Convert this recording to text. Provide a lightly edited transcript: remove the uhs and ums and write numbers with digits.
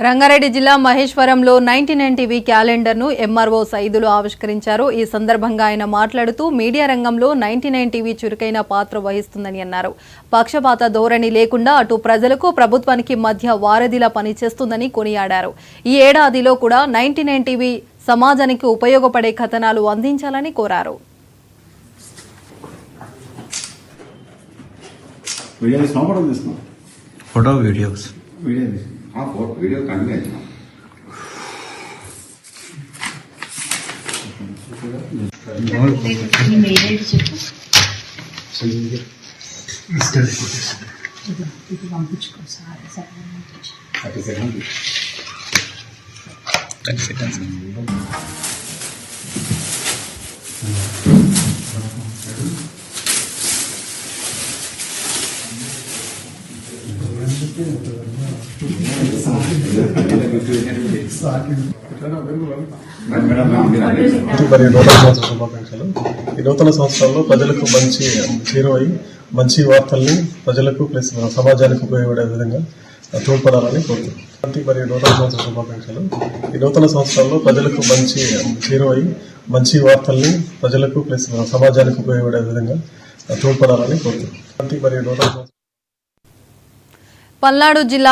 రంగారెడ్డి జిల్లా మహేశ్వరంలో 99 TV క్యాలెండర్ను MRO Saidulu ఆవిష్కరించారు. ఈ సందర్భంగా ఆయన మాట్లాడుతూ మీడియా రంగంలో 99 టీవీ చురుకైన పాత్ర వహిస్తుందని అన్నారు. పక్షపాత ధోరణి లేకుండా అటు ప్రజలకు ప్రభుత్వానికి మధ్య వారధిలా పనిచేస్తుందని కొనియాడారు. ఈ ఏడాదిలో కూడా 99 టీవీ సమాజానికి ఉపయోగపడే కథనాలు అందించాలని కోరారు. ఫోటో వీడియోస్ వీడియో కంటిన్యూ మరి నూతన సంవత్సర శుభాకాంక్షలు. ఈ నూతన సంవత్సరంలో ప్రజలకు మంచి చేరువై మంచి వార్తల్ని ప్రజలకు ప్లస్ సమాజానికి ఉపయోగపడే విధంగా తోడ్పడాలని కోరుతున్నాను. మరి నూతన సంవత్సర శుభాకాంక్షలు. ఈ నూతన సంవత్సరంలో ప్రజలకు మంచి చేరువై మంచి వార్తల్ని ప్రజలకు ప్లస్ సమాజానికి ఉపయోగపడే విధంగా తోడ్పడాలని కోరుతున్నాను. మరి నూతన పల్నాడు జిల్లా